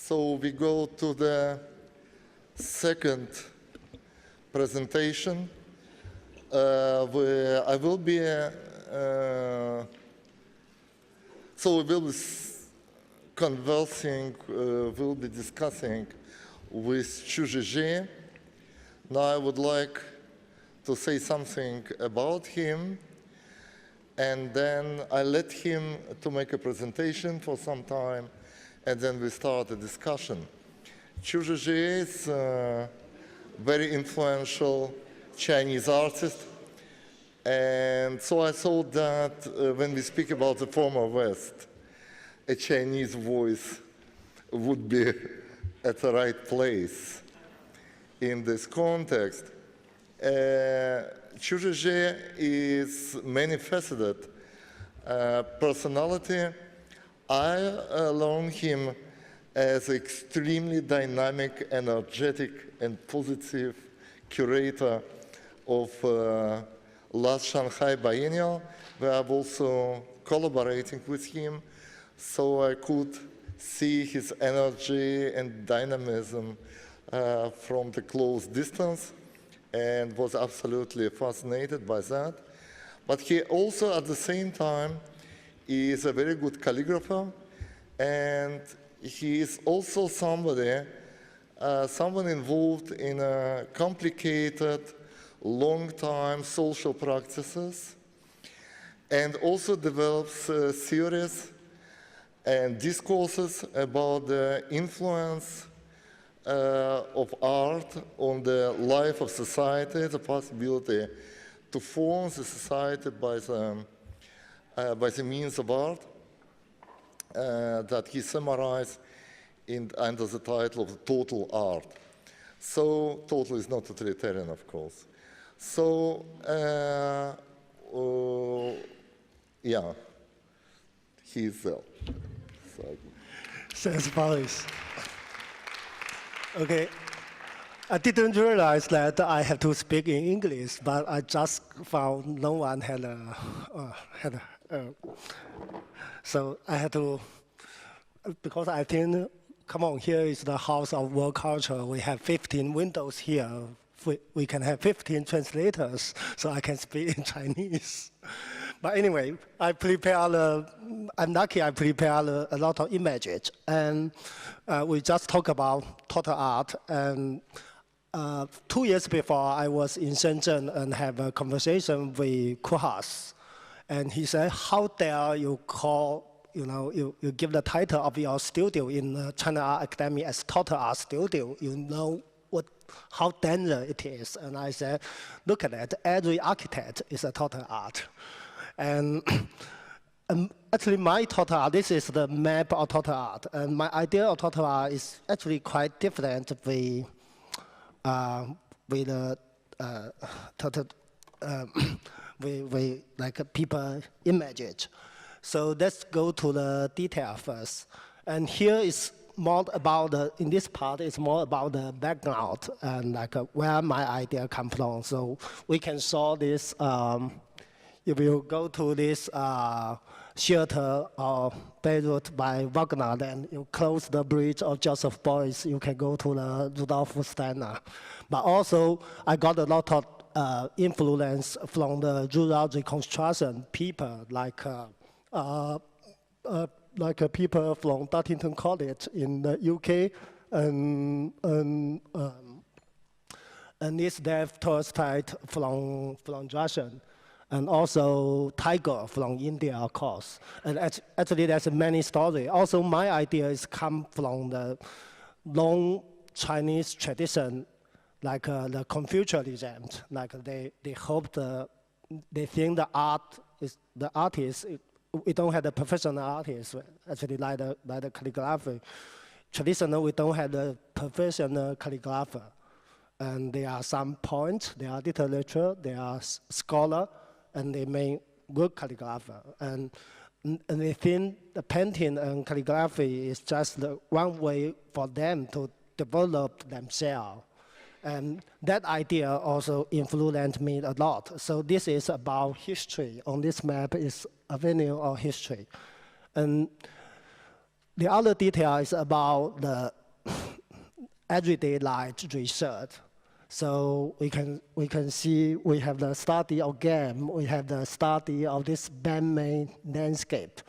So we go to the second presentation, where I will be, so we will be conversing, we'll be discussing with Qiu Zhijie. Now I would like to say something about him, and then I let him to make a presentation for some time, and then we start a discussion. Qiu Zhijie is a very influential Chinese artist, and so I thought that when we speak about the former West, a Chinese voice would be at the right place in this context. Qiu Zhijie is many-faceted personality. I learned him as extremely dynamic, energetic, and positive curator of last Shanghai Biennial, where I'm also collaborating with him, so I could see his energy and dynamism from the close distance, and was absolutely fascinated by that. But he also, at the same time, is a very good calligrapher, and he is also somebody, someone involved in a complicated, long-time social practices, and also develops theories and discourses about the influence of art on the life of society, the possibility to form the society by the means of art, that he summarized under the title of total art. So total is not totalitarian, of course. So yeah, he's there. So. Thanks, Boris. Okay, I didn't realize that I have to speak in English, but I just found no one had so I had to, because I think, come on, here is the House of World Culture. We have 15 windows here. We can have 15 translators, so I can speak in Chinese. But anyway, I'm lucky I prepared a lot of images. And we just talk about total art. And 2 years before, I was in Shenzhen and have a conversation with Haus. And he said, how dare you call, you give the title of your studio in China Art Academy as total art studio. You know how dangerous it is. And I said, look at that, every architect is a total art. And actually my total art, this is the map of total art. And my idea of total art is actually quite different with like people images. So let's go to the detail first. And here is more about in this part is more about the background and like where my idea come from. So we can saw this, if you go to this shelter or Beirut by Wagner, then you close the bridge of Joseph Beuys, you can go to the Rudolf Steiner. But also, I got a lot of influence from the rural reconstruction people, like people from Dartington College in the UK, and this Lev Tolstoy from Russian, and also Tiger from India, of course. And actually, there's many stories. Also, my ideas come from the long Chinese tradition, like the Confucianism. Like they hope they think the artist. We don't have the professional artists, actually, like the calligraphy. Traditionally, we don't have the professional calligrapher. And there are some points, there are literature, there are scholar, and they make good calligrapher. And they think the painting and calligraphy is just the one way for them to develop themselves. And that idea also influenced me a lot. So this is about history. On this map is a venue of history. And The other detail is about the everyday life research. So we can see we have the study of game, we have the study of this man-made landscape.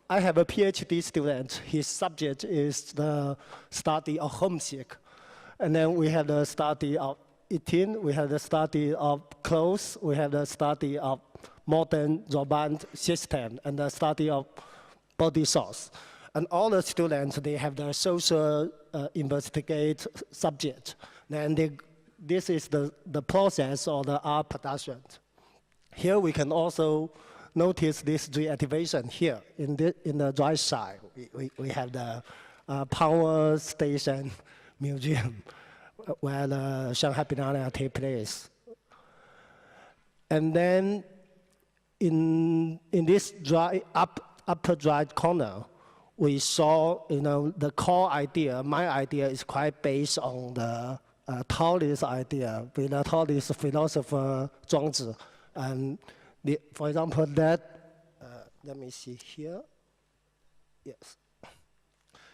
I have a PhD student, his subject is the study of homesick. And then we have the study of eating, we have the study of clothes, we have the study of modern robot system, and the study of body source. And all the students, they have the social investigate subject. Then this is the process of the art production. Here we can also notice this reactivation here in the right side. We have the power station museum where the Shanghai Biennale takes place. And then in this upper right corner, we saw, the core idea. My idea is quite based on the Taoist idea with the Taoist philosopher Zhuangzi. And for example, let me see here. Yes.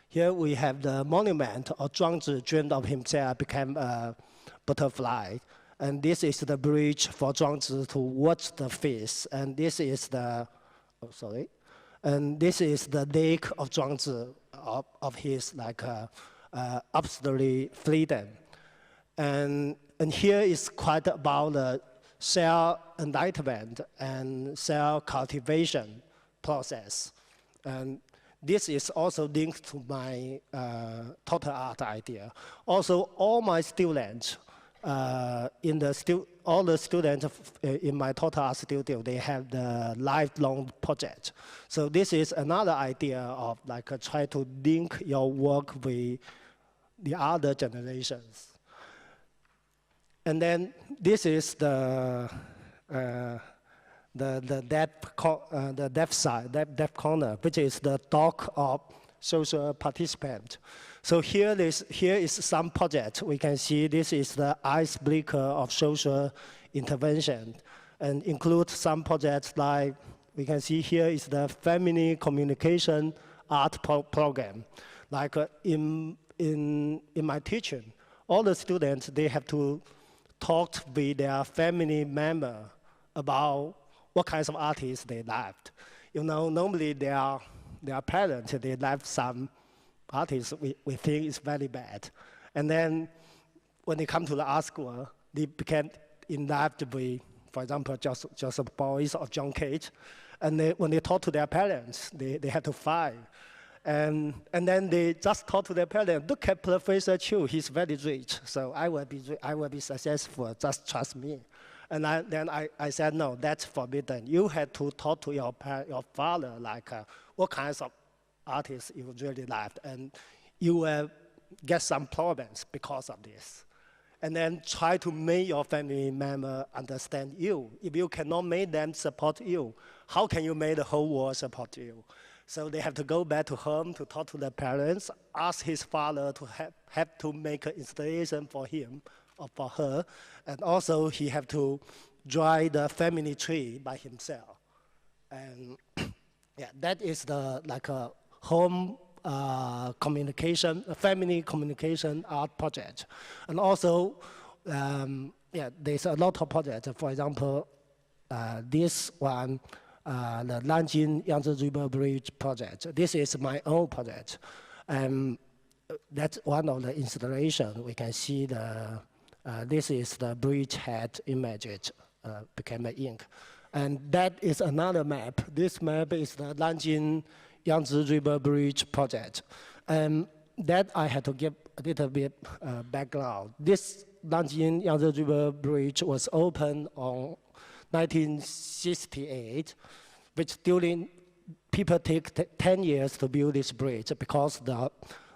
Here we have the monument of Zhuangzi dreamed of himself became a butterfly. And this is the bridge for Zhuangzi to watch the fish. And this is and this is the lake of Zhuangzi, of his absolute freedom. And here is quite about the self-enlightenment and self-cultivation process. And this is also linked to my total art idea. Also, all my students, all the students in my total art studio, they have the lifelong project. So this is another idea of try to link your work with the other generations. And then this is the depth corner, which is the dock of social participant. So here is some project. We can see this is the icebreaker of social intervention, and include some projects like we can see here is the family communication art program. Like in my teaching, all the students, they have to talk with their family member about what kinds of artists they liked. Normally their parents, they like some artists we think is very bad. And then when they come to the art school, they became in love with, for example, Joseph Boris or John Cage. And when they talk to their parents, they have to fight. And then they just talk to their parents, look at Professor Qiu, he's very rich, so I will be successful, just trust me. And then I said, no, that's forbidden. You have to talk to your father, what kinds of artists you really liked, and you will get some problems because of this. And then try to make your family member understand you. If you cannot make them support you, how can you make the whole world support you? So they have to go back to home to talk to their parents, ask his father to have to make an installation for him or for her, and also he have to draw the family tree by himself. And yeah, that is the a home communication, family communication art project. And also, there's a lot of projects. For example, this one, the Nanjing Yangtze River Bridge project. This is my own project. That's one of the installations. We can see this is the bridge head image, became an ink. And that is another map. This map is the Nanjing Yangtze River Bridge project. That I had to give a little bit background. This Nanjing Yangtze River Bridge was opened on 1968, which during people take 10 years to build this bridge because the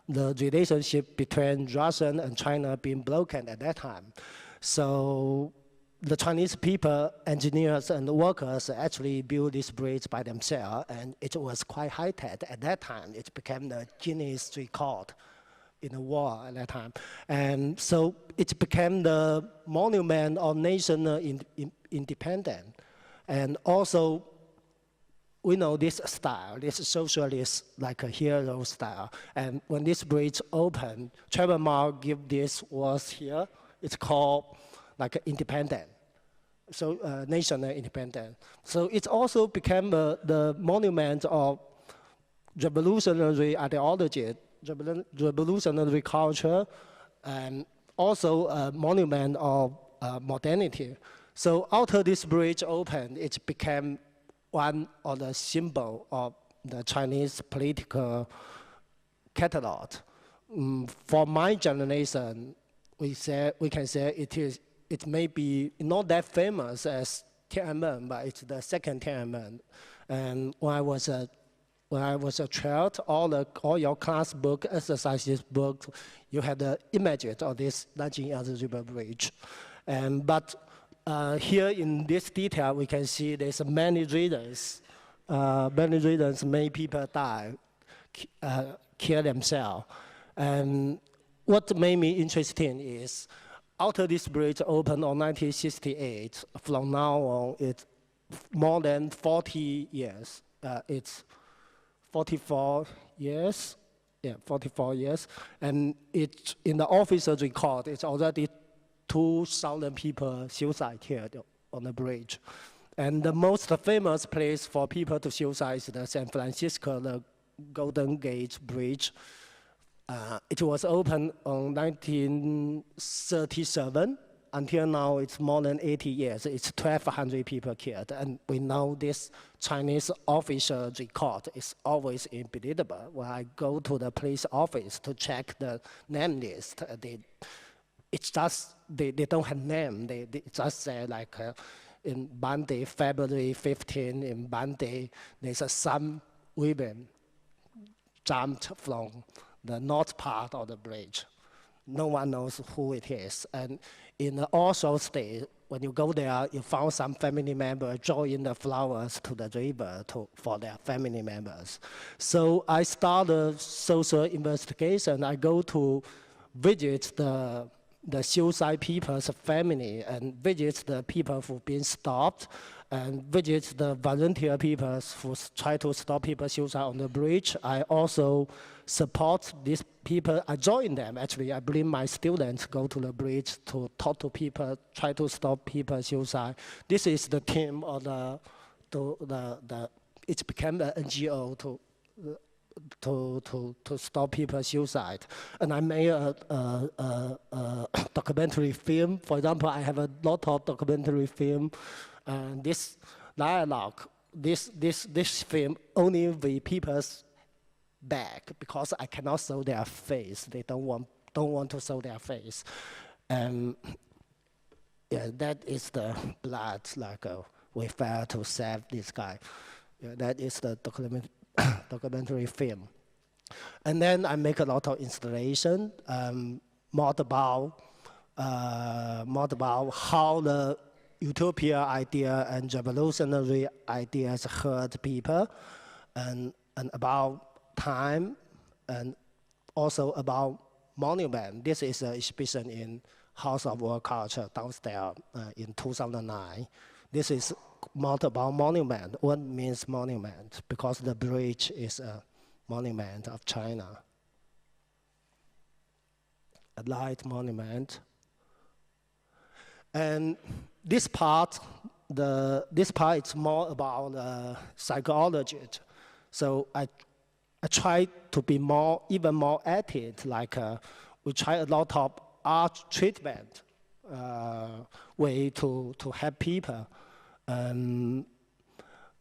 relationship between Russia and China being broken at that time. So the Chinese people, engineers and workers actually built this bridge by themselves, and it was quite high-tech at that time. It became the Guinness record in the war at that time. And so it became the monument of national independence. And also, we know this style, this socialist, like a hero style. And when this bridge opened, Trevor Mao give this was here. It's called like independent, so national independent. So it also became the monument of revolutionary ideology, revolutionary culture, and also a monument of modernity. So after this bridge opened, it became one of the symbol of the Chinese political catalog. For my generation, we can say it may be not that famous as Tiananmen, but it's the second Tiananmen. And when I was a child, all your class book, exercises book, you had the images of this Nanjing River Bridge. But here in this detail, we can see there's many reasons. Many people die, kill themselves. And what made me interesting is, after this bridge opened in 1968, from now on, it's more than 40 years. It's 44 years, 44 years. And it's in the official record, it's already 2,000 people suicide here on the bridge. And the most famous place for people to suicide is the San Francisco, the Golden Gate Bridge. It was opened in 1937. Until now, it's more than 80 years. It's 1,200 people killed. And we know this Chinese official record is always unbelievable. When I go to the police office to check the name list, it's just, they don't have name. They just say like, in Monday, February 15, in Monday, there's some women jumped from the north part of the bridge. No one knows who it is. And in the Osho state, when you go there, you found some family member drawing the flowers to the river for their family members. So I started social investigation. I go to visit the Sioux people's family and visit the people who've been stopped and visit the volunteer people who try to stop people suicide on the bridge. I also support these people. I join them, actually. I bring my students go to the bridge to talk to people, try to stop people suicide. This is the team of it became an NGO to stop people suicide. And I made a documentary film. For example, I have a lot of documentary film. And this dialogue, this film only with people's back, because I cannot show their face. They don't want to show their face. And that is the blood, like we failed to save this guy. That is the documentary film. And then I make a lot of installation, more about how the utopia idea and revolutionary ideas hurt people, and about time, and also about monument. This is an exhibition in House of World Culture downstairs in 2009. This is more about monument. What means monument? Because the bridge is a monument of China. A light monument. And this part is more about psychology. So I try to be even more active. Like we try a lot of art treatment way to help people.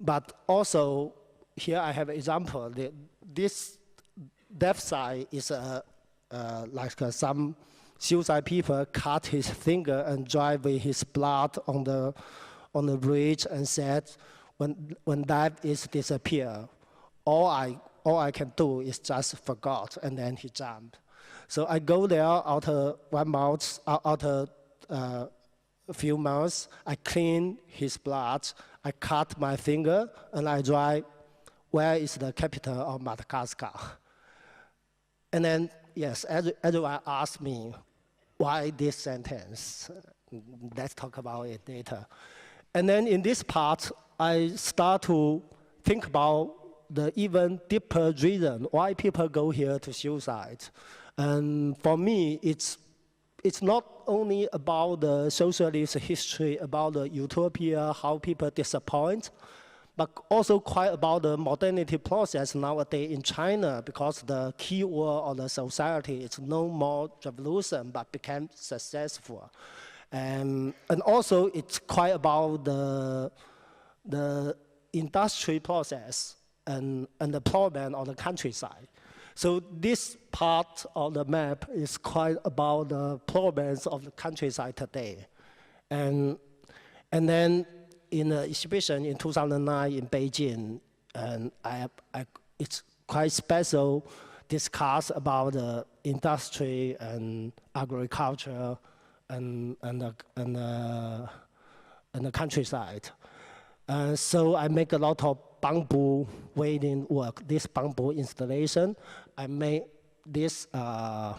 But also here I have an example. This left side is some suicide people cut his finger and drive with his blood on the bridge and said, when that is disappear, all I can do is just forgot, and then he jumped. So I go there after 1 month, after a few months, I clean his blood, I cut my finger, and I drive, where is the capital of Madagascar? And then, yes, everyone asked me, why this sentence? Let's talk about it later. And then in this part, I start to think about the even deeper reason why people go here to suicide. And for me, it's not only about the socialist history, about the utopia, how people disappoint, but also quite about the modernity process nowadays in China, because the key word of the society is no more revolution, but became successful. And also it's quite about the industry process and the problem on the countryside. So this part of the map is quite about the problems of the countryside today. And then in the exhibition in 2009 in Beijing, and it's quite special discuss about the industry and agriculture and the countryside. So I make a lot of bamboo weaving work, this bamboo installation. I made this all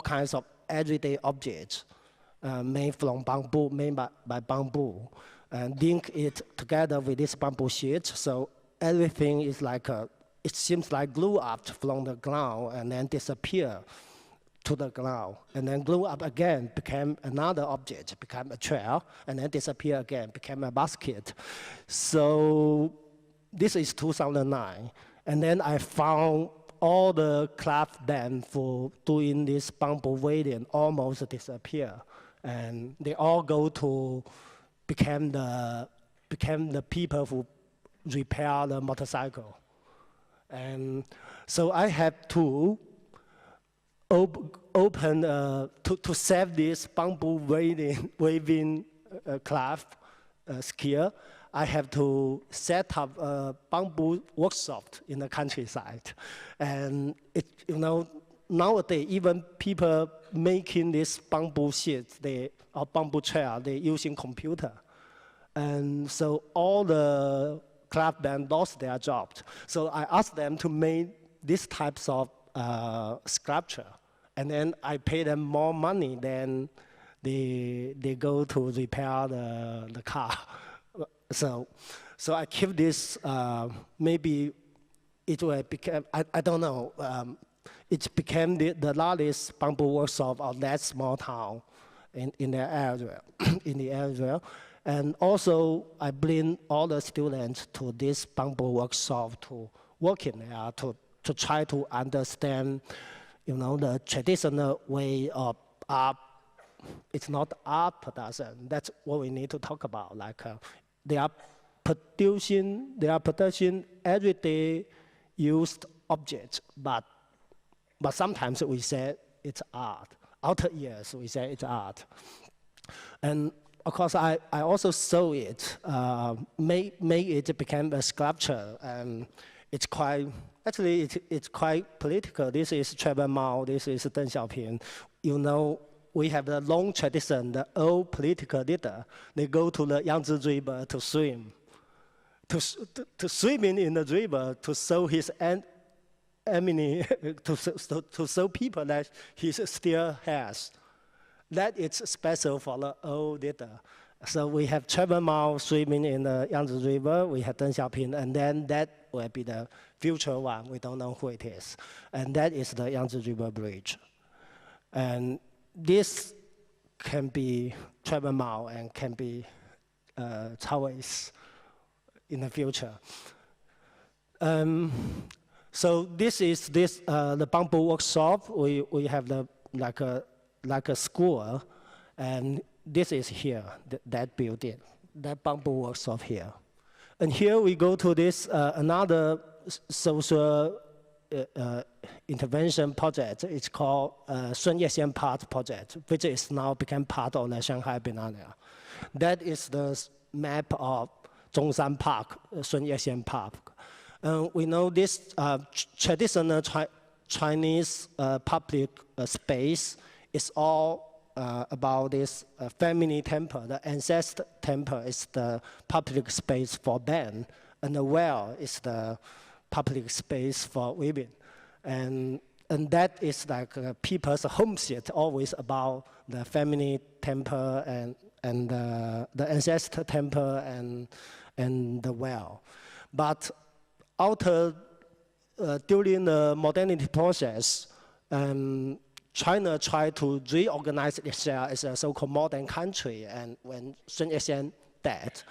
kinds of everyday objects made from bamboo, made by bamboo, and link it together with this bamboo sheet. So everything is like it seems like glue up from the ground and then disappear to the ground, and then glue up again, became another object, became a chair, and then disappear again, became a basket. So this is 2009. And then I found all the craft then for doing this bamboo weaving almost disappear. And they all go to became the people who repair the motorcycle. And so I have to open to save this bamboo weaving craft skill. I have to set up a bamboo workshop in the countryside, and nowadays even people making this bamboo sheets, or bamboo chair, they're using computer, and so all the craftsmen lost their jobs. So I asked them to make these types of sculpture. And then I pay them more money than they go to repair the car. So I keep this, maybe it will become, I don't know, it became the largest bamboo workshop of that small town in the area, in the area. And also I bring all the students to this bamboo workshop to work in there, to try to understand the traditional way of art. It's not art production. That's what we need to talk about. Like they are producing everyday used objects, but sometimes we say it's art. After years, we say it's art. And of course, I also saw it, make it become a sculpture, and it's quite. Actually, it's quite political. This is Trevor Mao, this is Deng Xiaoping. We have the long tradition, the old political leader, they go to the Yangtze River to swim. To swimming in the river, to show his enemy, to show people that he still has. That is special for the old leader. So we have Trevor Mao swimming in the Yangtze River, we have Deng Xiaoping, and then that will be the future one. We don't know who it is. And that is the Yangtze River Bridge. And this can be Trevor Mao and can be Chaoist in the future. So this is the bamboo workshop. We have like a school, and this is here, that building, that bamboo workshop here. And here we go to this another social intervention project. It's called Sun Yat-sen Park project, which is now become part of the Shanghai Biennial. That is the map of Zhongshan Park, Sun Yat-sen Park. We know this traditional Chinese public space is all about this family temple. The ancestor temple is the public space for men, and the well is the public space for women. And that is like people's homestead, always about the family temple and the ancestor temple and the well. But during the modernity process, China tried to reorganize itself as a so-called modern country, and when Sun Yat-sen died,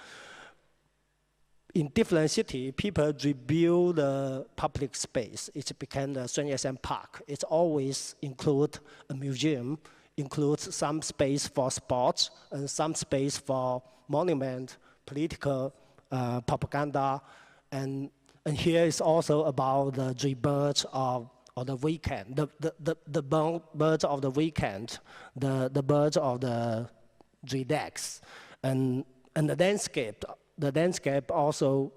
in different cities, people rebuild the public space. It became the Sun Yat-sen Park. It always includes a museum, includes some space for sports, and some space for monument, political propaganda, and here is also about the rebirth of the weekend, the birth of the weekend, the birth of the relax, and the landscape. The landscape also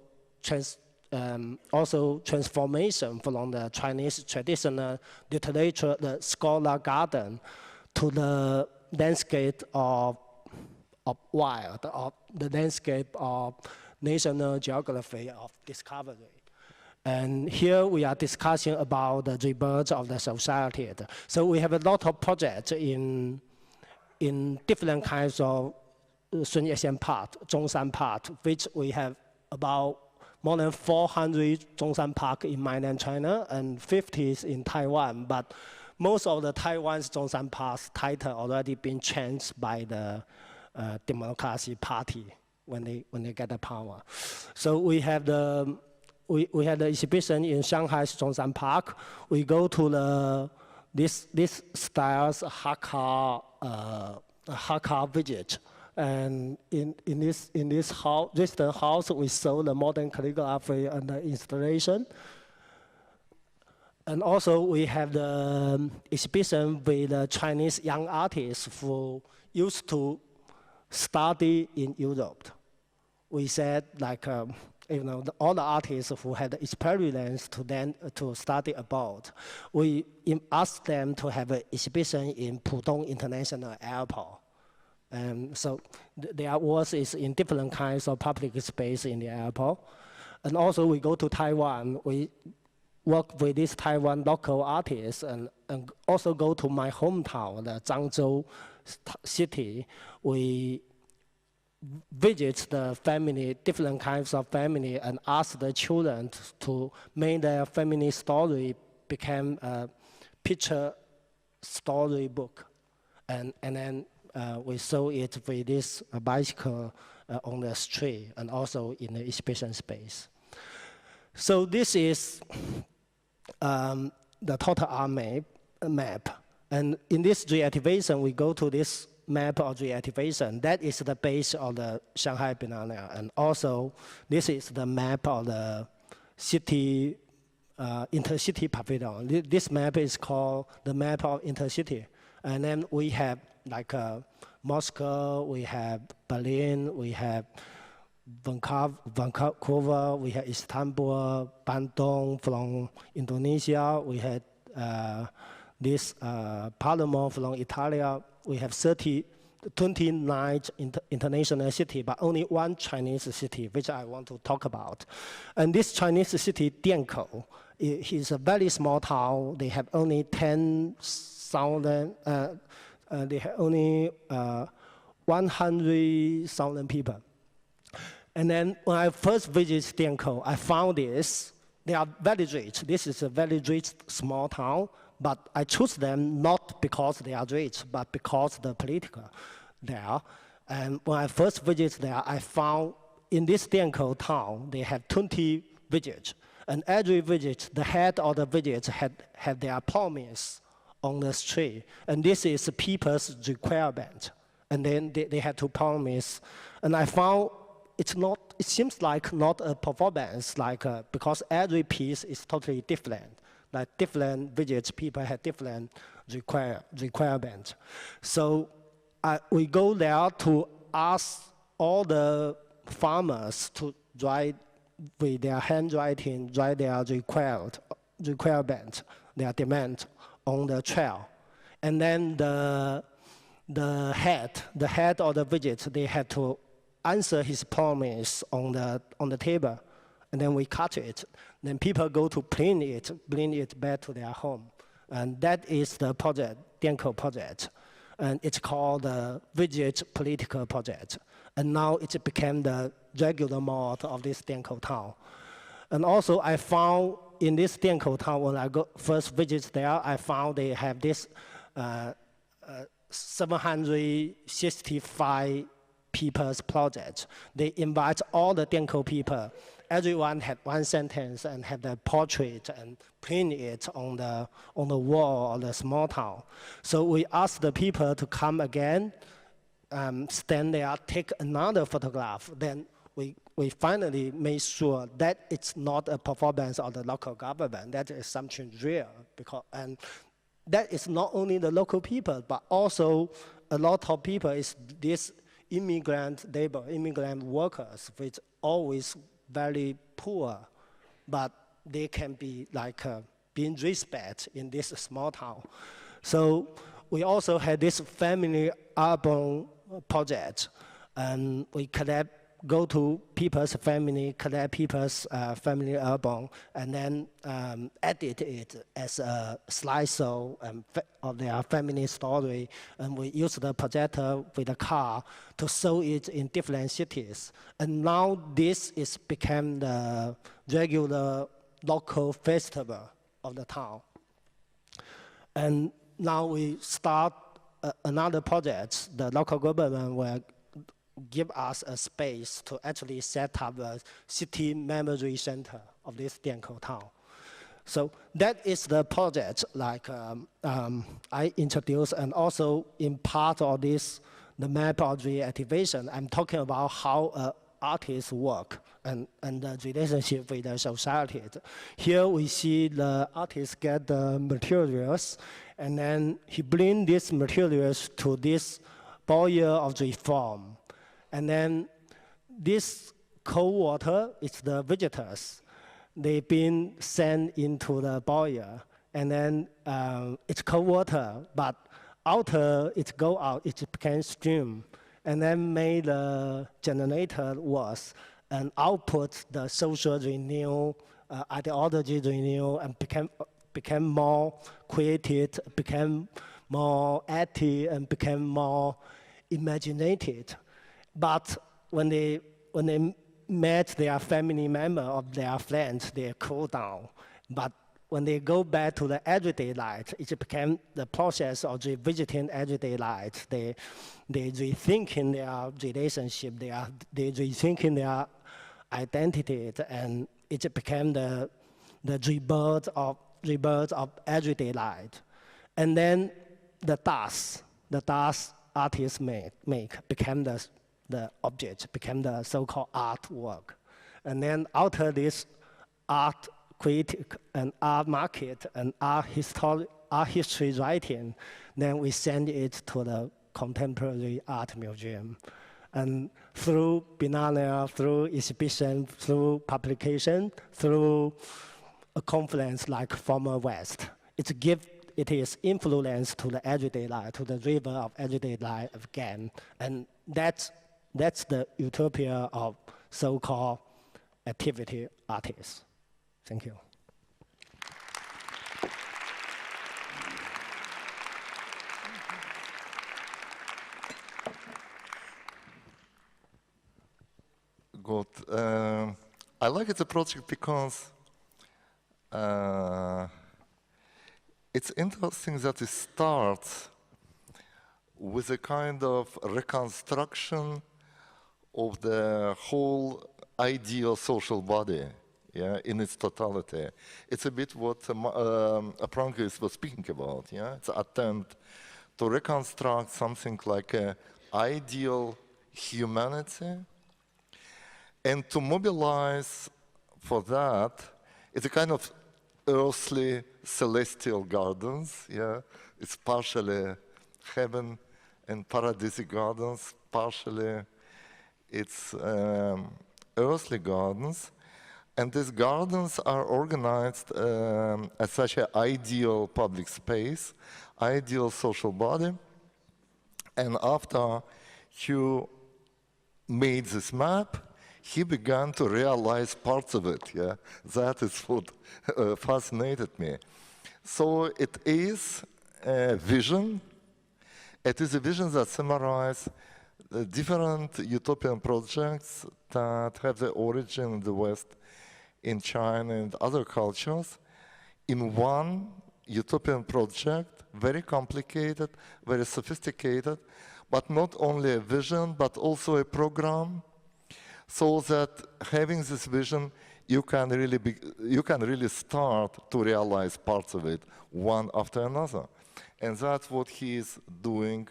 transformation from the Chinese traditional literature, the scholar garden, to the landscape of wild, of the landscape of national geography of discovery. And here we are discussing about the rebirth of the society. So we have a lot of projects in different kinds of Sun Yat-sen part, Zhongshan part, which we have about more than 400 Zhongshan park in mainland China and 50 in Taiwan. But most of the Taiwan's Zhongshan parks title already been changed by the Democracy Party when they get the power. So we have the exhibition in Shanghai's Zhongshan Park. We go to this style's Hakka village. And in this house, resident house, we saw the modern calligraphy and the installation. And also we have the exhibition with the Chinese young artists who used to study in Europe. We said like, all the artists who had the experience to study abroad, we asked them to have an exhibition in Pudong International Airport. So their work is in different kinds of public space in the airport. And also we go to Taiwan. We work with these Taiwan local artists and also go to my hometown, the Zhangzhou city. We visit the family, different kinds of family, and ask the children to make their family story become a picture story book. And then we saw it with this bicycle on the street and also in the exhibition space. So this is the total art map. And in this reactivation, we go to this map of reactivation. That is the base of the Shanghai Biennial. And also, this is the map of the city, intercity pavilion. This map is called the map of intercity. And then we have like Moscow, we have Berlin, we have Vancouver, we have Istanbul, Bandung from Indonesia, we had this Palermo from Italy. We have 29 international cities, but only one Chinese city, which I want to talk about. And this Chinese city, Diankou, is a very small town. They have only 10,000, they have only 100,000 people. And then when I first visited Diankou, I found this. They are very rich. This is a very rich small town, but I choose them not because they are rich, but because the political there. And when I first visited there, I found in this Diankou town, they have 20 villages. And every village, the head of the village had their promise on the street. And this is people's requirement. And then they had to promise. And I found it seems like not a performance, because every piece is totally different. Like different village people have different requirements. So we go there to ask all the farmers to write with their handwriting, write their requirement, their demand on the trail. And then the head of the village, they had to answer his promise on the table, and then we cut it. Then people go to bring it back to their home. And that is the project, Diankou project. And it's called the Village Political Project. And now it became the regular mode of this Diankou town. And also I found in this Diankou town, when I first visit there, I found they have this 765 people's project. They invite all the Diankou people. Everyone had one sentence and had a portrait and print it on the wall of the small town. So we asked the people to come again, stand there, take another photograph. Then we finally made sure that it's not a performance of the local government, that is something real. And that is not only the local people, but also a lot of people is this immigrant labor, immigrant workers, which always very poor, but they can be like being respected in this small town. So we also had this family album project, and we go to people's family, collect people's family album, and then edit it as a slideshow of their family story. And we use the projector with a car to show it in different cities. And now this is become the regular local festival of the town. And now we start another project. The local government will give us a space to actually set up a city memory center of this Diankou town. So that is the project like I introduced, and also in part of this, the map of reactivation, I'm talking about how artists work and the relationship with the society. Here we see the artist get the materials, and then he bring these materials to this boiler of reform. And then this cold water is the visitors. They've been sent into the boiler, and then it's cold water, but after it go out, it became steam, and then made the generator worse, and output the social renewal, ideology renewal, and became more creative, became more active, and became more imaginative. But when they met their family member or their friends, they cool down. But when they go back to the everyday life, it became the process of revisiting everyday life. They rethinking their relationship, they rethinking their identity, and it became the rebirth of everyday life. And then the dust artists make became the object, became the so-called artwork. And then after this art critic and art market and art history writing, then we send it to the Contemporary Art Museum. And through biennial, through exhibition, through publication, through a conference like Former West, it is influence to the everyday life, to the river of everyday life again. And that's the utopia of so-called activity artists. Thank you. Good. I like the project because it's interesting that it starts with a kind of reconstruction of the whole ideal social body, yeah, in its totality. It's a bit what Prankis was speaking about, yeah? It's an attempt to reconstruct something like an ideal humanity, and to mobilize for that, it's a kind of earthly celestial gardens, yeah? It's partially heaven and paradisic gardens, partially it's earthly gardens. And these gardens are organized as such an ideal public space, ideal social body. And after Qiu made this map, he began to realize parts of it, yeah? That is what fascinated me. So it is a vision. It is a vision that summarizes the different utopian projects that have their origin in the West in China and other cultures in one utopian project, very complicated, very sophisticated, but not only a vision, but also a program, so that having this vision, you can really start to realize parts of it, one after another. And that's what he is doing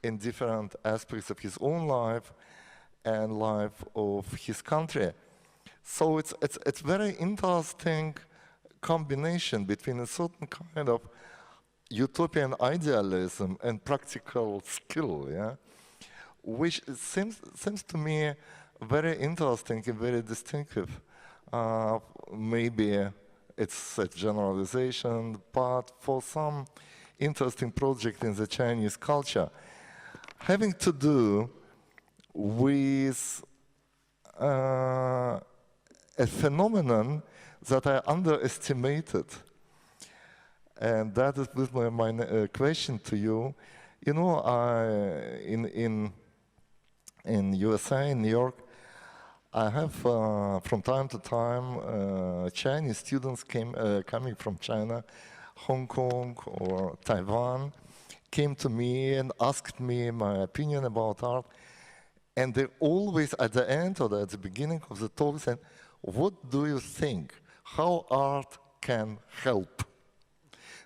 in different aspects of his own life and life of his country. So it's very interesting combination between a certain kind of utopian idealism and practical skill, yeah, which seems to me very interesting and very distinctive. Maybe it's a generalization, but for some interesting project in the Chinese culture, having to do with a phenomenon that I underestimated. And that is with my question to you. You know, in USA, in New York, I have from time to time Chinese students coming from China, Hong Kong or Taiwan, came to me and asked me my opinion about art. And they always, at the end or at the beginning of the talk, said, "What do you think? How art can help?"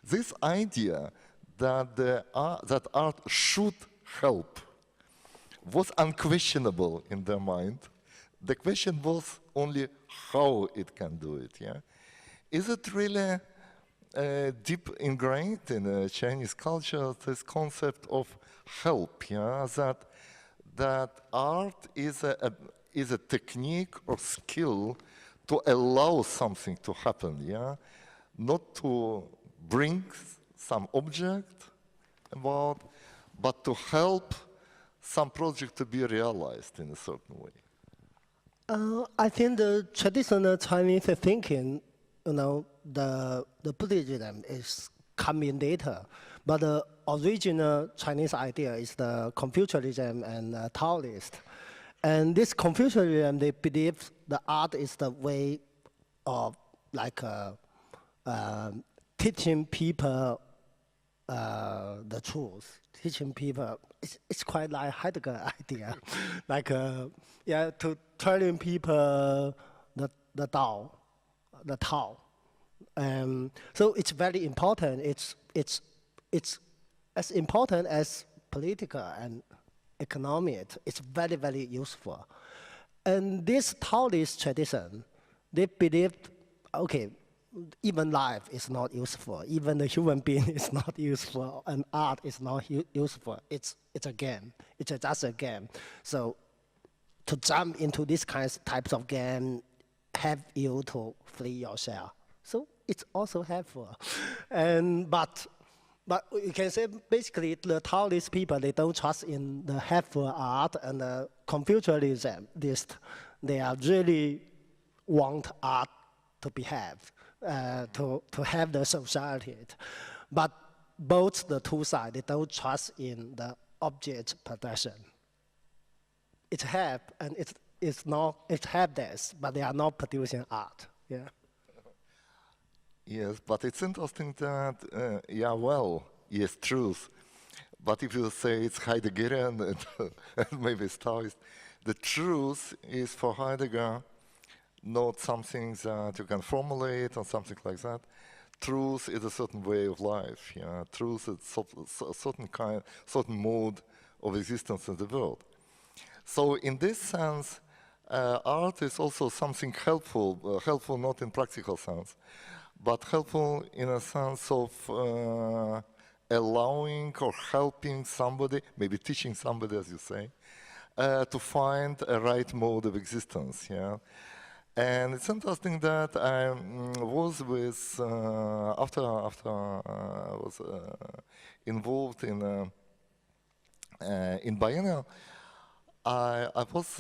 This idea that art should help was unquestionable in their mind. The question was only how it can do it. Yeah, is it really deep ingrained in Chinese culture, this concept of help? Yeah, that art is a technique or skill to allow something to happen. Yeah, not to bring some object about, but to help some project to be realized in a certain way. I think the traditional Chinese thinking, you know, the Buddhism is coming later, but the original Chinese idea is the Confucianism and Taoist. And this Confucianism, they believe the art is the way of like teaching people the truth, teaching people. It's quite like Heidegger idea, like yeah, to telling people the Tao, the Tao. So it's very important. It's as important as political and economic. It's very, very useful. And this Taoist tradition, they believed, okay, even life is not useful, even the human being is not useful, and art is not useful. It's a game. It's just a game. So to jump into these types of game, help you to free yourself. So it's also helpful. And but you can say basically the Taoist people, they don't trust in the helpful art, and the Confucianism, they are really want art to behave, to have the society. But both the two sides, they don't trust in the object production. It's help, and it's helpless, but they are not producing art. Yeah. Yes, but it's interesting that, yeah, well, yes, truth. But if you say it's Heideggerian and maybe it's Taoist, the truth is for Heidegger not something that you can formulate or something like that. Truth is a certain way of life. Yeah? Truth is a certain mode of existence in the world. So in this sense, art is also something helpful, helpful not in practical sense, but helpful in a sense of allowing or helping somebody, maybe teaching somebody, as you say, to find a right mode of existence. Yeah, and it's interesting that I was with after I was involved in biennial. I was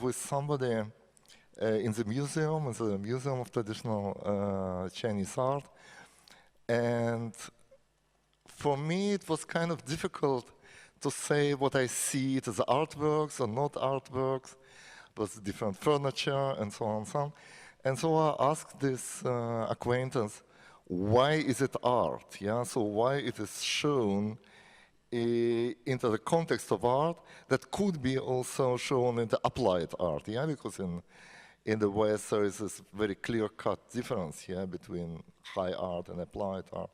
with somebody in the Museum of Traditional Chinese Art, and for me it was kind of difficult to say what I see it as artworks or not artworks, was different furniture and so on and so on. And so I asked this acquaintance, why is it art? Yeah, so why it is shown into the context of art that could be also shown in the applied art? Yeah, because in the West there is this very clear-cut difference, yeah, between high art and applied art.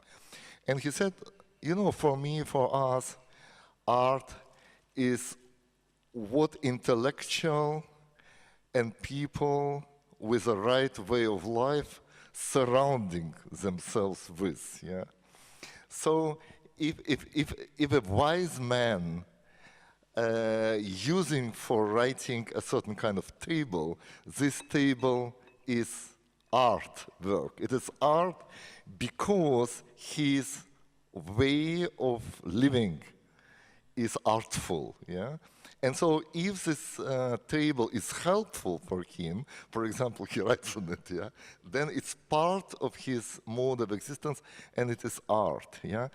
And he said, you know, for me, for us, art is what intellectual and people with the right way of life surrounding themselves with, yeah. So if a wise man using for writing a certain kind of table, this table is artwork. It is art because his way of living is artful, yeah? And so if this table is helpful for him, for example, he writes on it, yeah, then it's part of his mode of existence and it is art, yeah?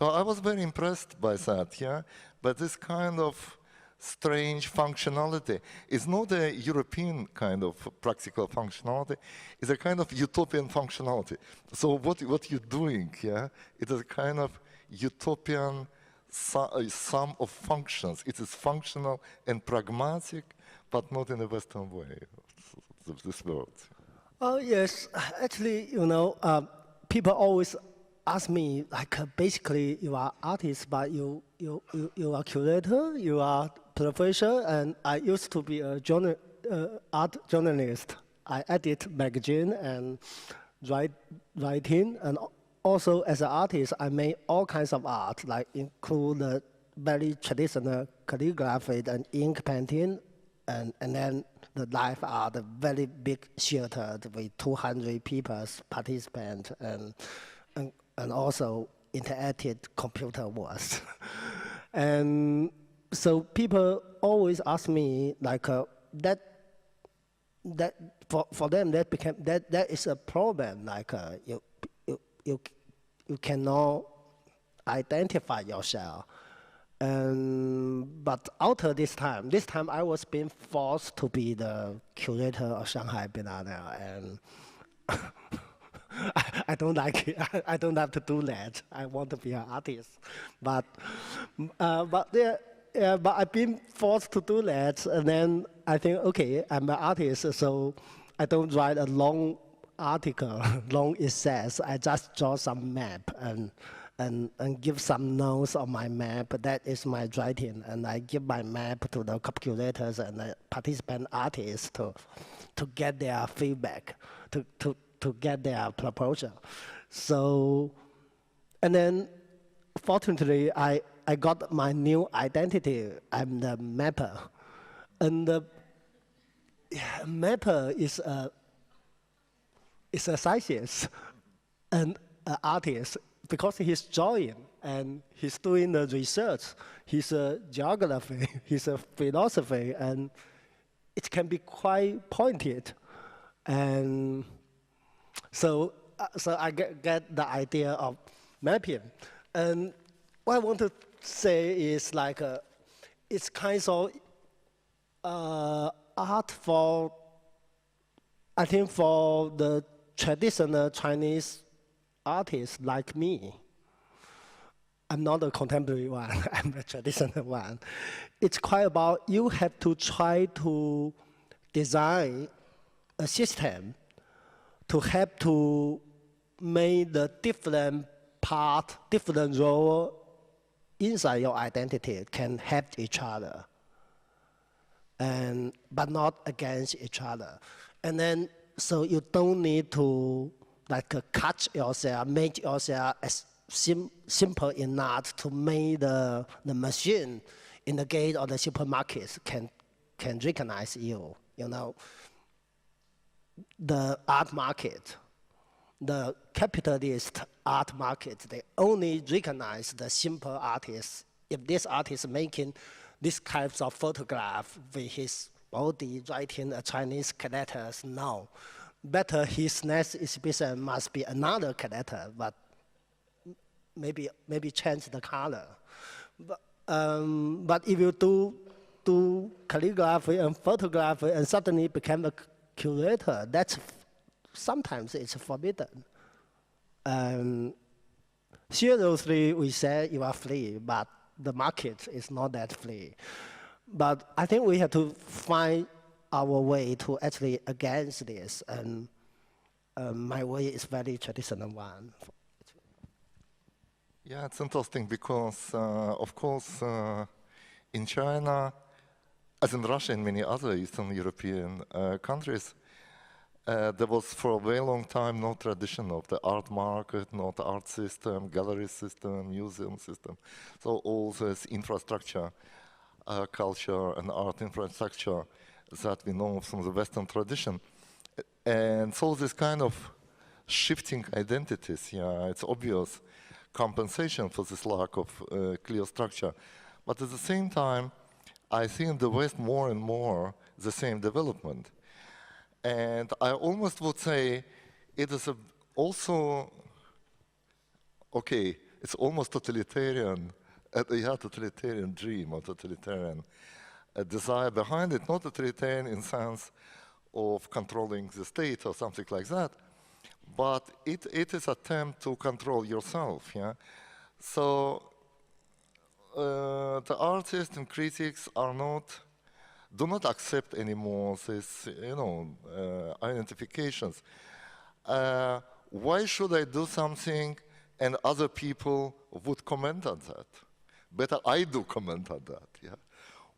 So I was very impressed by that, yeah? But this kind of strange functionality is not a European kind of practical functionality, it's a kind of utopian functionality. So what you're doing, yeah, it is a kind of utopian sum of functions. It is functional and pragmatic, but not in a Western way of this world. Oh, yes. Actually, you know, people always ask me, like, basically, you are artist, but you are curator, you are professor, and I used to be a art journalist. I edit magazine and writing, and also as an artist, I made all kinds of art, like include the very traditional calligraphy and ink painting, and then the live art, a very big theater with 200 people participant, and also interactive computer works. And so people always ask me, like, that for them that is a problem, like you cannot identify yourself. But after this time I was being forced to be the curator of Shanghai Biennale, and I don't like it. I don't have to do that. I want to be an artist, but I've been forced to do that, and then I think, okay, I'm an artist, so I don't write a long article, long essays. I just draw some map and give some notes on my map. That is my writing, and I give my map to the curators and the participant artists to get their feedback, to get their proposal. So, and then fortunately, I got my new identity. I'm the mapper, and the mapper is a scientist and an artist, because he's drawing and he's doing the research. He's a geography, he's a philosophy, and it can be quite pointed. And so I get the idea of mapping. And what I want to say is, like, it's kind of art for, I think, for the traditional Chinese artists like me. I'm not a contemporary one, I'm a traditional one. It's quite about, you have to try to design a system to help to make the different part, different role inside your identity can help each other, but not against each other. And then, so you don't need to, like, cut yourself, make yourself as simple enough to make the machine in the gate or the supermarkets can recognize you. You know, the art market, the capitalist art market, they only recognize the simple artists. If this artist making this types of photograph with his body writing a Chinese characters, no. Better his next exhibition must be another character, but maybe change the color. But if you do calligraphy and photography and suddenly become a curator, that's sometimes it's forbidden. Seriously, we say you are free, but the market is not that free. But I think we have to find our way to actually against this, and my way is very traditional one. Yeah, it's interesting because, of course, in China, as in Russia and many other Eastern European countries, there was for a very long time no tradition of the art market, not art system, gallery system, museum system. So all this infrastructure, culture and art infrastructure that we know from the Western tradition. And so this kind of shifting identities, yeah, it's obvious compensation for this lack of clear structure. But at the same time, I see in the West more and more the same development. And I almost would say it is also, okay, it's almost totalitarian, totalitarian dream or totalitarian desire behind it, not totalitarian in sense of controlling the state or something like that, but it is attempt to control yourself, yeah? So the artists and critics do not accept anymore this, identifications. Why should I do something and other people would comment on that? Better I do comment on that, yeah?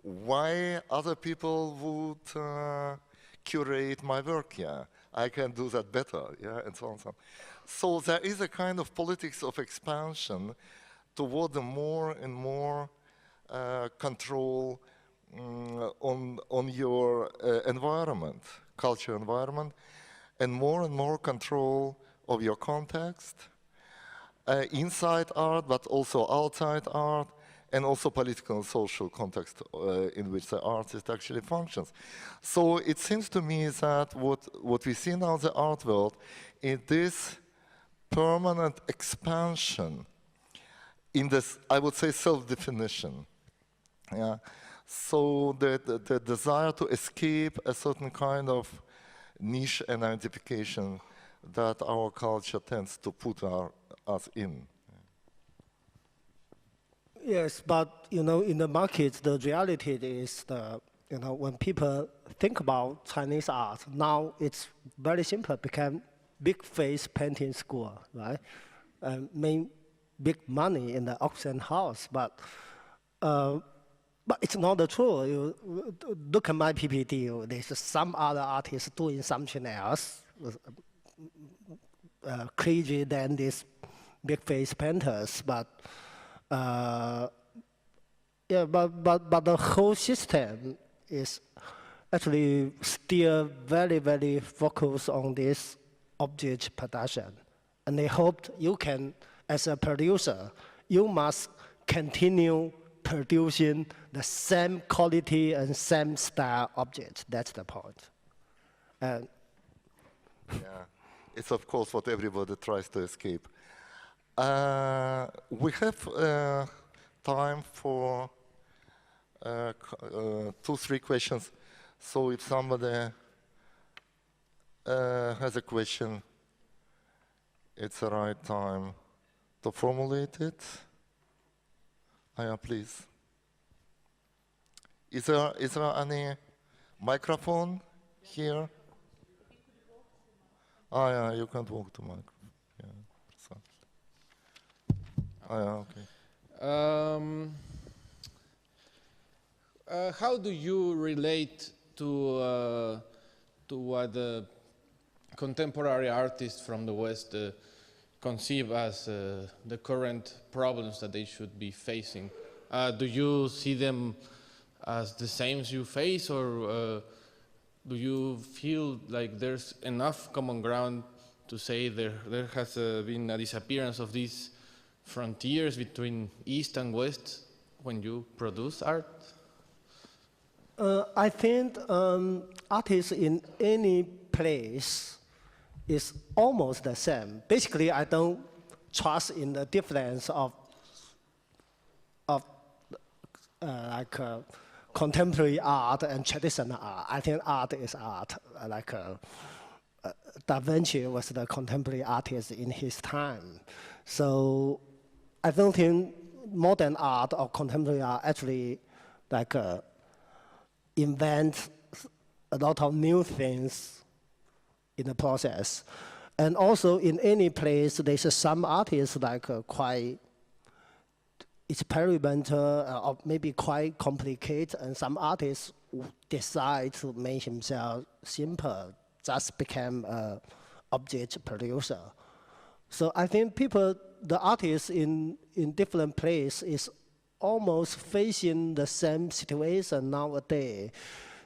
Why other people would curate my work, yeah? I can do that better, yeah, and so on and so on. So there is a kind of politics of expansion toward the more and more control on your environment, culture environment, and more control of your context, inside art, but also outside art, and also political and social context in which the artist actually functions. So it seems to me that what we see now in the art world is this permanent expansion in this, I would say, self-definition. Yeah. So the desire to escape a certain kind of niche identification that our culture tends to put us in. Yes, but in the market, the reality is when people think about Chinese art, now it's very simple, become big face painting school, right? Make big money in the auction house, but it's not the truth. You look at my PPT, there's some other artists doing something else, crazy than these big face painters, but but the whole system is actually still very, very focused on this object production. And they hoped you can, as a producer, you must continue producing the same quality and same style objects. That's the point. And yeah, it's of course what everybody tries to escape. We have time for 2-3 questions. So if somebody has a question, it's the right time to formulate it. Please. Is there any microphone here? Yeah, you can walk to microphone. Yeah, okay. How do you relate to what the contemporary artists from the West conceive as the current problems that they should be facing? Do you see them as the same as you face, or do you feel like there's enough common ground to say there has been a disappearance of these frontiers between East and West when you produce art? I think artists in any place is almost the same. Basically, I don't trust in the difference of contemporary art and traditional art. I think art is art. Da Vinci was the contemporary artist in his time. So I don't think modern art or contemporary art actually like invent a lot of new things in the process. And also in any place, there's some artists like quite experimental or maybe quite complicated, and some artists decide to make himself simple, just become an object producer. So I think the artists in different places is almost facing the same situation nowadays.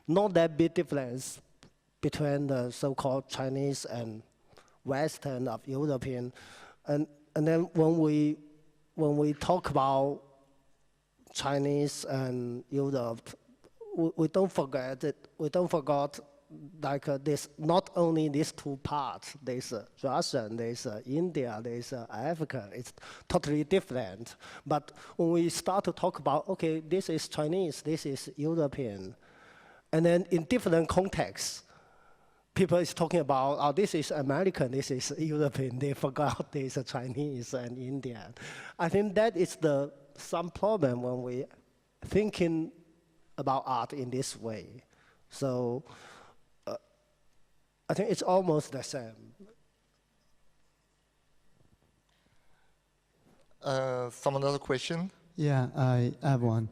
Not that big difference between the so-called Chinese and Western of European. And then when we talk about Chinese and Europe, we don't forget like there's not only these two parts, there's Russian, there's India, there's Africa, it's totally different. But when we start to talk about, okay, this is Chinese, this is European, and then in different contexts, people is talking about, oh, this is American, this is European, they forgot there's Chinese and Indian. I think that is some problem when we thinking about art in this way. So I think it's almost the same. Some other question? Yeah, I have one.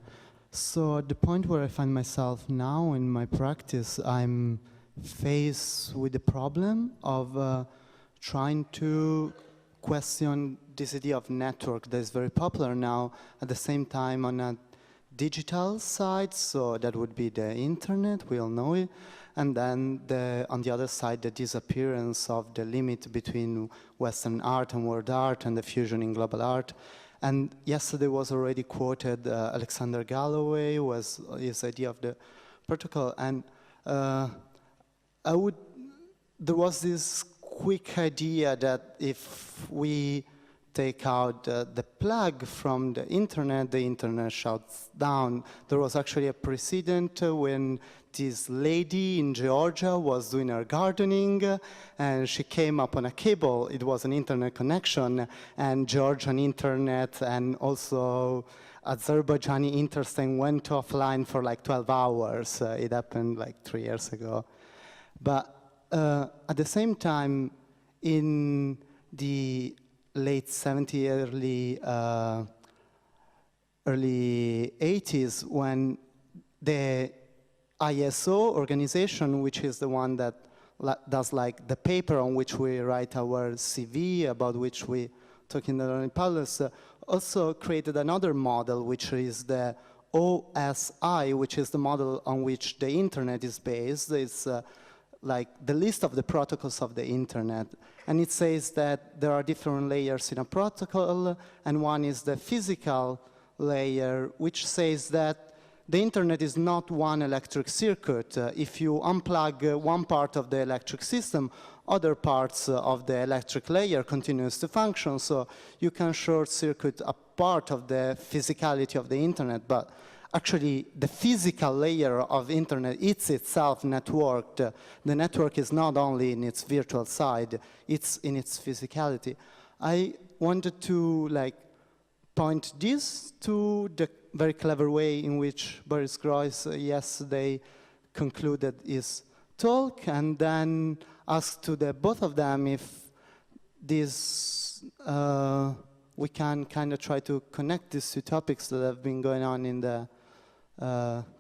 So at the point where I find myself now in my practice, I'm faced with the problem of trying to question this idea of network that is very popular now, at the same time on a digital side, so that would be the internet, we all know it, and then on the other side, the disappearance of the limit between Western art and world art and the fusion in global art. And yesterday was already quoted Alexander Galloway, was his idea of the protocol, and there was this quick idea that if we take out the plug from the internet shuts down. There was actually a precedent when this lady in Georgia was doing her gardening and she came up on a cable. It was an internet connection, and Georgian internet and also Azerbaijani internet went offline for like 12 hours. It happened like 3 years ago. But at the same time, in the late 70s, early 80s, when the ISO organization, which is the one that does like the paper on which we write our CV, about which we talk in the Learning Palace, also created another model, which is the OSI, which is the model on which the internet is based. It's like the list of the protocols of the internet. And it says that there are different layers in a protocol, and one is the physical layer, which says that the internet is not one electric circuit. If you unplug one part of the electric system, other parts of the electric layer continues to function, so you can short circuit a part of the physicality of the internet, but actually, the physical layer of internet, it's itself networked. The network is not only in its virtual side, it's in its physicality. I wanted to point this to the very clever way in which Boris Groys yesterday concluded his talk, and then asked to the both of them if this we can kind of try to connect these two topics that have been going on in the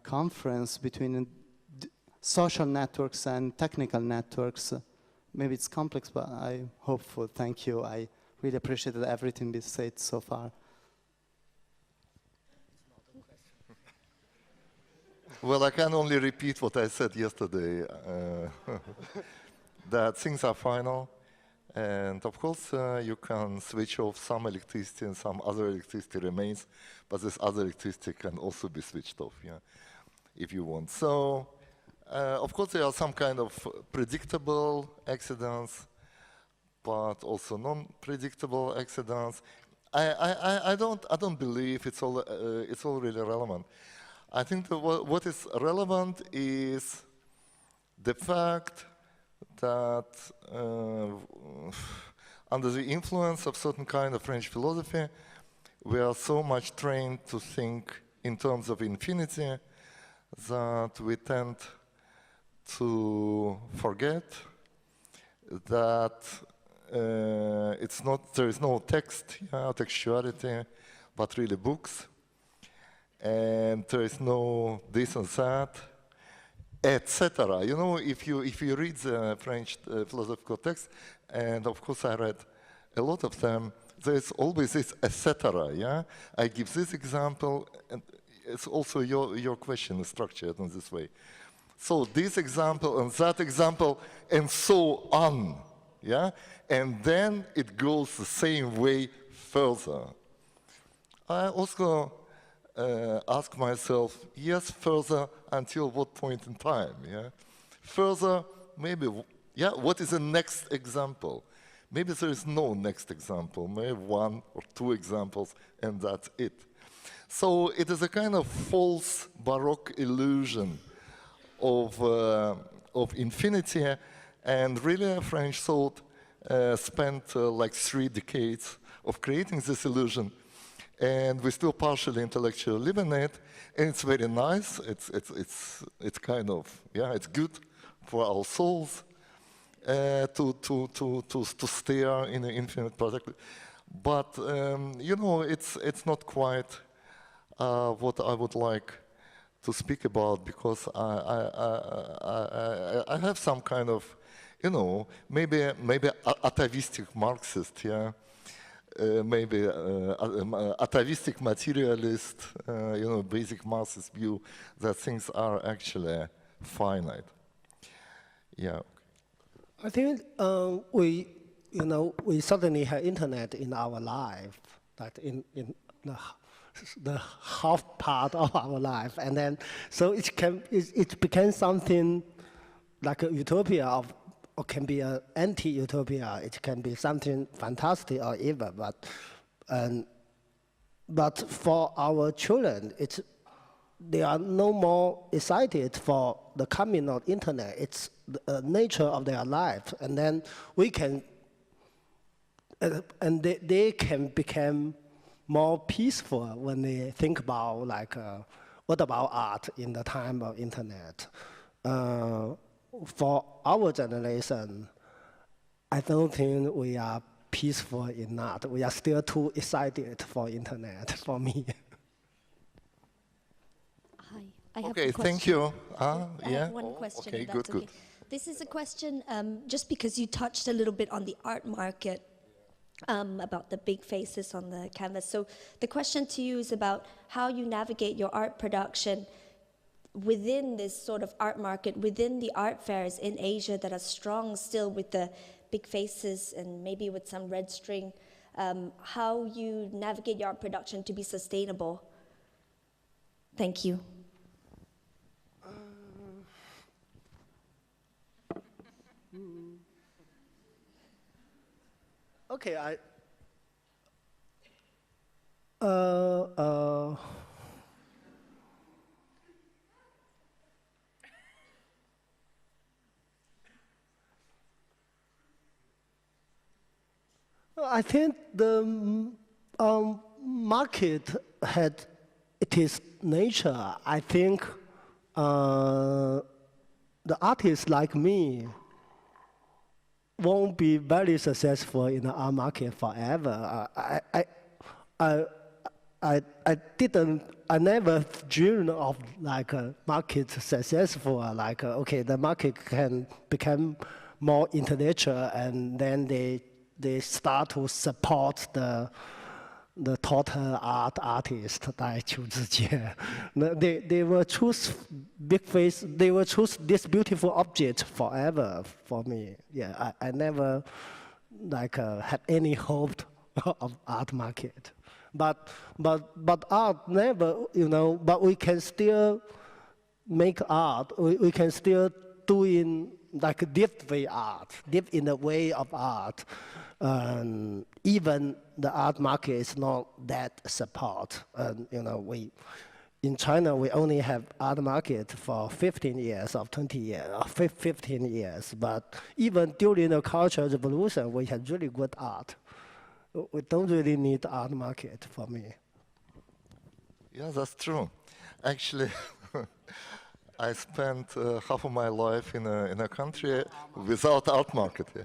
conference between social networks and technical networks. Maybe it's complex, but I'm hopeful. Thank you. I really appreciated everything been said so far. Well, I can only repeat what I said yesterday, that things are final. And of course, you can switch off some electricity and some other electricity remains, but this other electricity can also be switched off, yeah, if you want. So, of course, there are some kind of predictable accidents, but also non-predictable accidents. I don't believe it's all really relevant. I think that what is relevant is the fact that under the influence of certain kind of French philosophy, we are so much trained to think in terms of infinity that we tend to forget that there is no text, textuality, but really books, and there is no this and that, etc. You know, if you read the French philosophical text, and of course I read a lot of them, there's always this etc. Yeah, I give this example, and it's also your question is structured in this way. So this example and that example and so on, yeah, and then it goes the same way further. I also ask myself, yes, further until what point in time, yeah? Further, maybe, yeah, what is the next example? Maybe there is no next example, maybe one or two examples, and that's it. So it is a kind of false Baroque illusion of infinity, and really French thought spent like 3 decades of creating this illusion, and we're still partially intellectually living it, and it's very nice. It's kind of, yeah, it's good for our souls to stare in an infinite product. But you know, it's not quite what I would like to speak about, because I have some kind of, you know, maybe atavistic Marxist, yeah. Maybe atavistic materialist, you know, basic Marxist view that things are actually finite. Yeah. I think we suddenly have internet in our life, like in the half part of our life, and then so it became something like a utopia of. Or can be an anti-utopia. It can be something fantastic or evil, but for our children, they are no more excited for the coming of internet. It's the nature of their life, and then we can, and they can become more peaceful when they think about like, what about art in the time of internet? For our generation, I don't think we are peaceful enough. We are still too excited for internet, for me. Hi, I have Okay, a question. thank you. I Yeah. have one question. Okay, if that's good. This is a question, just because you touched a little bit on the art market, about the big faces on the canvas. So the question to you is about how you navigate your art production within this sort of art market, within the art fairs in Asia that are strong still with the big faces and maybe with some red string, how you navigate your art production to be sustainable. Thank you. Okay, I think the market had its nature. I think the artists like me won't be very successful in the art market forever. I never dreamed of like a market successful, like, okay, the market can become more intellectual, and then they start to support the total art artist like Qiu Zhijie. They will choose big face. They will choose this beautiful object forever for me. Yeah, I never like had any hope of art market, but art never, you know. But we can still make art. We can still do in like deep way art, deep in the way of art. Even the art market is not that support. You know, in China, we only have art market for 15 years or 20 years, or 15 years. But even during the Cultural Revolution, we had really good art. We don't really need art market for me. Yeah, that's true. Actually, I spent half of my life in a country without art market. Yeah.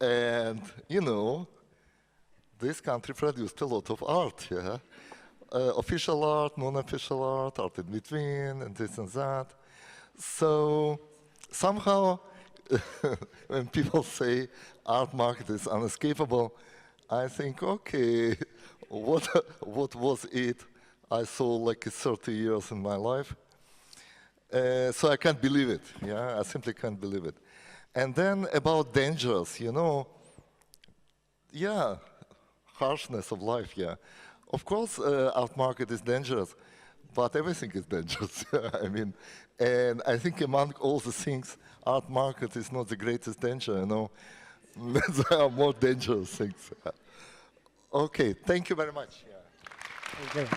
And, you know, this country produced a lot of art. Yeah. Official art, non-official art, art in between, and this and that. So somehow, when people say art market is unescapable, I think, okay, what was it? I saw like 30 years in my life. So I can't believe it, yeah, I simply can't believe it. And then about dangers, you know, yeah, harshness of life, yeah. Of course, art market is dangerous, but everything is dangerous. I mean, and I think among all the things, art market is not the greatest danger, you know. There are more dangerous things. Okay, thank you very much. Yeah. Okay.